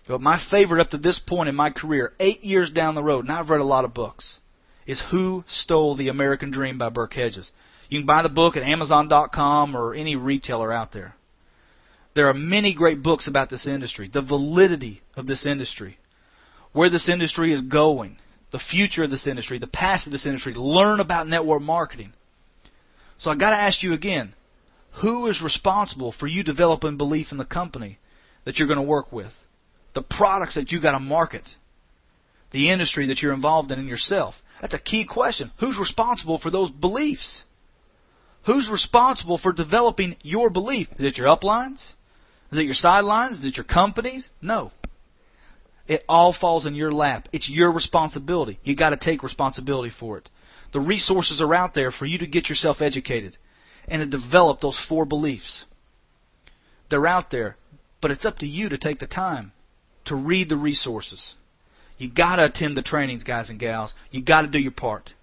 But my favorite up to this point in my career, 8 years down the road, and I've read a lot of books, is Who Stole the American Dream by Burke Hedges. You can buy the book at Amazon.com or any retailer out there. There are many great books about this industry, the validity of this industry, where this industry is going, the future of this industry, the past of this industry. Learn about network marketing. So I've got to ask you again, who is responsible for you developing belief in the company that you're going to work with, the products that you got to market, the industry that you're involved in yourself? That's a key question. Who's responsible for those beliefs? Who's responsible for developing your belief? Is it your uplines? Is it your sidelines? Is it your companies? No. It all falls in your lap. It's your responsibility. You got to take responsibility for it. The resources are out there for you to get yourself educated and to develop those 4 beliefs. They're out there, but it's up to you to take the time to read the resources. You got to attend the trainings, guys and gals. You got to do your part.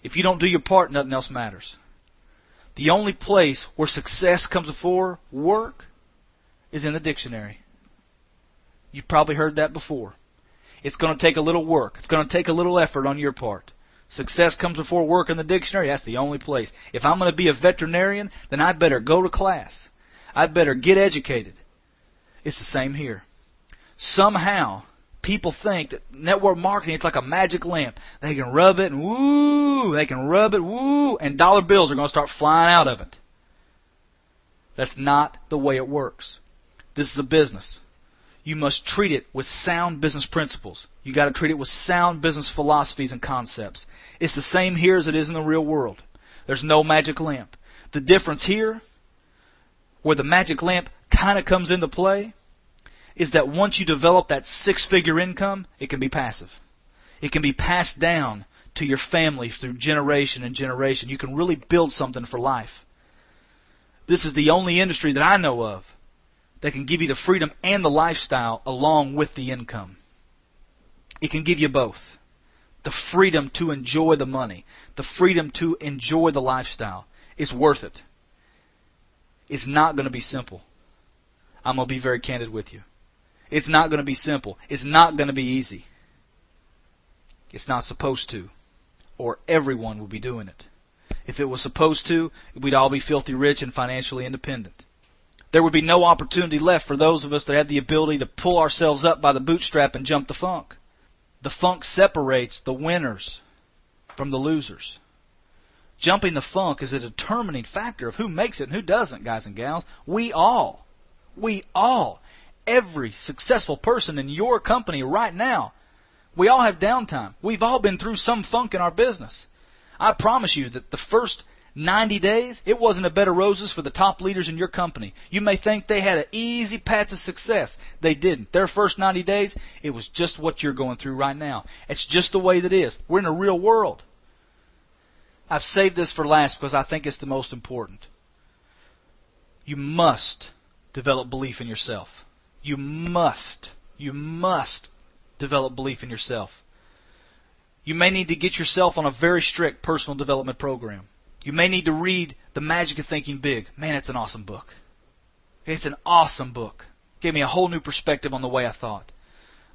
If you don't do your part, nothing else matters. The only place where success comes before work is in the dictionary. You've probably heard that before. It's going to take a little work. It's going to take a little effort on your part. Success comes before work in the dictionary. That's the only place. If I'm going to be a veterinarian, then I better go to class. I better get educated. It's the same here. Somehow, people think that network marketing, it's like a magic lamp. They can rub it and woo, they can rub it, woo, and dollar bills are going to start flying out of it. That's not the way it works. This is a business. You must treat it with sound business principles. You got to treat it with sound business philosophies and concepts. It's the same here as it is in the real world. There's no magic lamp. The difference here, where the magic lamp kind of comes into play, is that once you develop that 6-figure income, it can be passive. It can be passed down to your family through generation and generation. You can really build something for life. This is the only industry that I know of that can give you the freedom and the lifestyle along with the income. It can give you both. The freedom to enjoy the money, the freedom to enjoy the lifestyle is worth it. It's not going to be simple. I'm going to be very candid with you. It's not going to be simple. It's not going to be easy. It's not supposed to, or everyone will be doing it. If it was supposed to, we'd all be filthy rich and financially independent. There would be no opportunity left for those of us that had the ability to pull ourselves up by the bootstrap and jump the funk. The funk separates the winners from the losers. Jumping the funk is a determining factor of who makes it and who doesn't, guys and gals. We all. Every successful person in your company right now, we all have downtime. We've all been through some funk in our business. I promise you that the first 90 days, it wasn't a bed of roses for the top leaders in your company. You may think they had an easy path to success. They didn't. Their first 90 days, it was just what you're going through right now. It's just the way that it is. We're in a real world. I've saved this for last because I think it's the most important. You must develop belief in yourself. You must develop belief in yourself. You may need to get yourself on a very strict personal development program. You may need to read The Magic of Thinking Big. Man, it's an awesome book. It's an awesome book. Gave me a whole new perspective on the way I thought.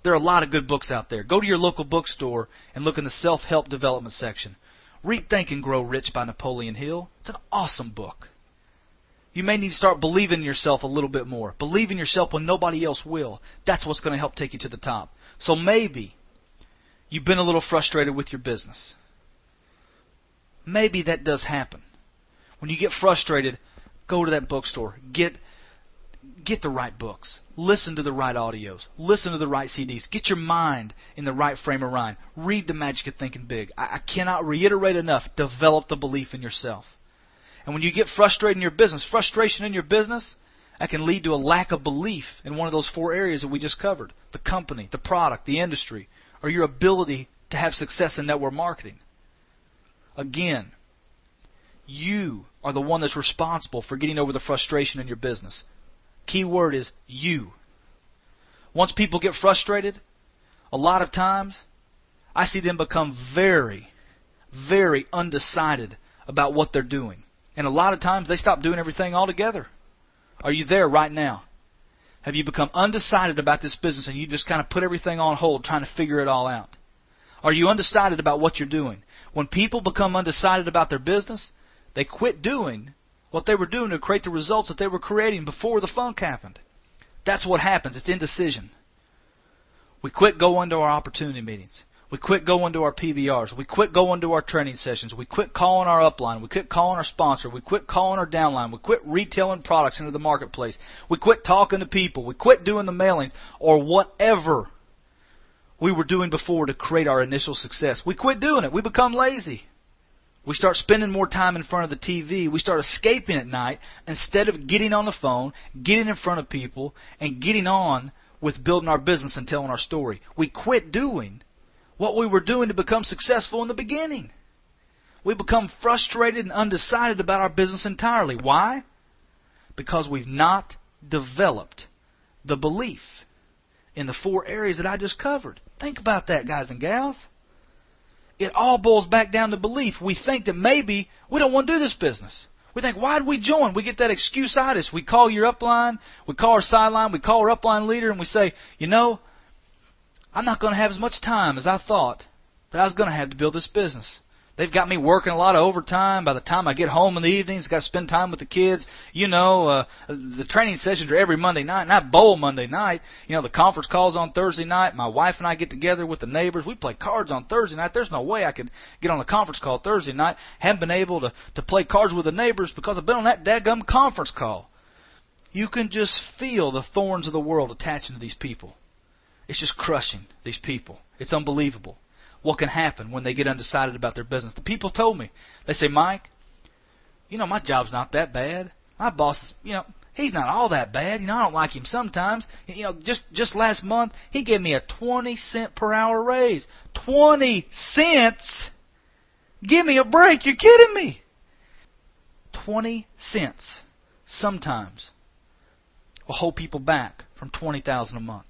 There are a lot of good books out there. Go to your local bookstore and look in the self-help development section. Read Think and Grow Rich by Napoleon Hill. It's an awesome book. You may need to start believing in yourself a little bit more. Believe in yourself when nobody else will. That's what's going to help take you to the top. So maybe you've been a little frustrated with your business. Maybe that does happen. When you get frustrated, go to that bookstore. Get the right books. Listen to the right audios. Listen to the right CDs. Get your mind in the right frame of mind. Read The Magic of Thinking Big. I cannot reiterate enough, develop the belief in yourself. And when you get frustrated in your business, frustration in your business, that can lead to a lack of belief in one of those 4 areas that we just covered. The company, the product, the industry, or your ability to have success in network marketing. Again, you are the one that's responsible for getting over the frustration in your business. Key word is you. Once people get frustrated, a lot of times, I see them become very, very undecided about what they're doing. And a lot of times, they stop doing everything altogether. Are you there right now? Have you become undecided about this business and you just kind of put everything on hold trying to figure it all out? Are you undecided about what you're doing? When people become undecided about their business, they quit doing what they were doing to create the results that they were creating before the funk happened. That's what happens. It's indecision. We quit going to our opportunity meetings. We quit going to our PBRs. We quit going to our training sessions. We quit calling our upline. We quit calling our sponsor. We quit calling our downline. We quit retailing products into the marketplace. We quit talking to people. We quit doing the mailings or whatever we were doing before to create our initial success. We quit doing it. We become lazy. We start spending more time in front of the TV. We start escaping at night instead of getting on the phone, getting in front of people, and getting on with building our business and telling our story. We quit doing what we were doing to become successful in the beginning. We become frustrated and undecided about our business entirely. Why? Because we've not developed the belief in the 4 areas that I just covered. Think about that, guys and gals. It all boils back down to belief. We think that maybe we don't want to do this business. We think, why did we join? We get that excuse-itis. We call your upline, we call our sideline, we call our upline leader, and we say, you know, I'm not going to have as much time as I thought that I was going to have to build this business. They've got me working a lot of overtime. By the time I get home in the evenings, got to spend time with the kids. You know, the training sessions are every Monday night, not bowl Monday night. You know, the conference calls on Thursday night. My wife and I get together with the neighbors. We play cards on Thursday night. There's no way I could get on a conference call Thursday night. Haven't been able to play cards with the neighbors because I've been on that dadgum conference call. You can just feel the thorns of the world attaching to these people. It's just crushing these people. It's unbelievable what can happen when they get undecided about their business. The people told me, they say, Mike, you know, my job's not that bad. My boss is, you know, he's not all that bad. You know, I don't like him sometimes. You know, just last month, he gave me a 20-cent per hour raise. 20 cents? Give me a break. You're kidding me. 20 cents sometimes will hold people back from $20,000 a month.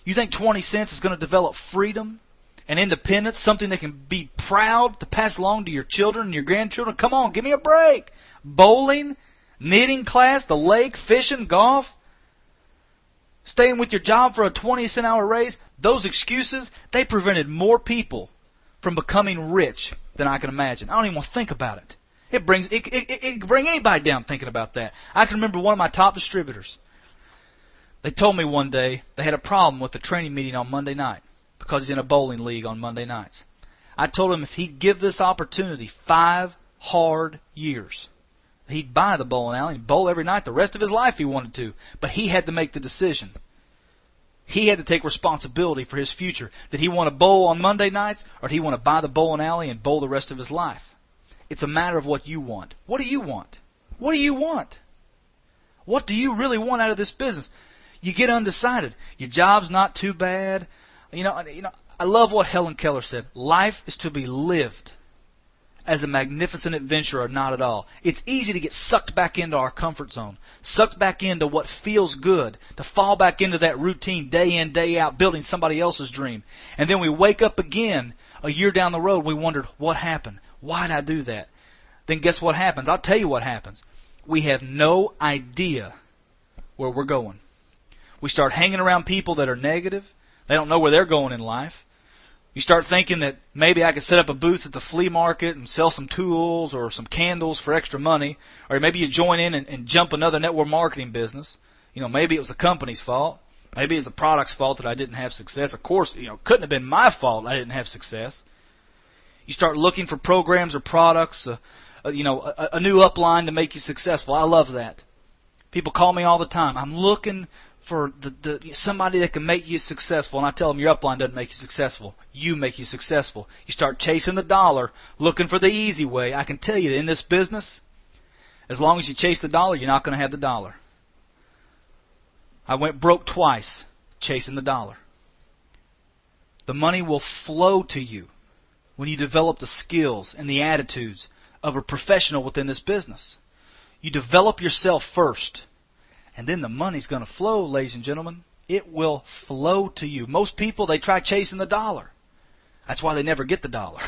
You think 20 cents is going to develop freedom and independence, something they can be proud to pass along to your children and your grandchildren? Come on, give me a break. Bowling, knitting class, the lake, fishing, golf, staying with your job for a 20-cent hour raise. Those excuses, they prevented more people from becoming rich than I can imagine. I don't even want to think about it. It can bring anybody down thinking about that. I can remember one of my top distributors. They told me one day they had a problem with the training meeting on Monday night because he's in a bowling league on Monday nights. I told him if he'd give this opportunity 5 hard years, he'd buy the bowling alley and bowl every night the rest of his life if he wanted to. But he had to make the decision. He had to take responsibility for his future. Did he want to bowl on Monday nights or did he want to buy the bowling alley and bowl the rest of his life? It's a matter of what you want. What do you want? What do you want? What do you really want out of this business? You get undecided. Your job's not too bad. You know, I love what Helen Keller said. Life is to be lived as a magnificent adventure or not at all. It's easy to get sucked back into our comfort zone, sucked back into what feels good, to fall back into that routine day in, day out, building somebody else's dream. And then we wake up again a year down the road, we wondered, what happened? Why did I do that? Then guess what happens? I'll tell you what happens. We have no idea where we're going. We start hanging around people that are negative. They don't know where they're going in life. You start thinking that maybe I could set up a booth at the flea market and sell some tools or some candles for extra money. Or maybe you join in and jump another network marketing business. You know, maybe it was the company's fault. Maybe it was the product's fault that I didn't have success. Of course, you know, couldn't have been my fault I didn't have success. You start looking for programs or products, a new upline to make you successful. I love that. People call me all the time. I'm looking for somebody that can make you successful. And I tell them your upline doesn't make you successful. You make you successful. You start chasing the dollar, looking for the easy way. I can tell you that in this business, as long as you chase the dollar, you're not going to have the dollar. I went broke twice chasing the dollar. The money will flow to you when you develop the skills and the attitudes of a professional within this business. You develop yourself first, and then the money's going to flow, ladies and gentlemen. It will flow to you. Most people, they try chasing the dollar. That's why they never get the dollar.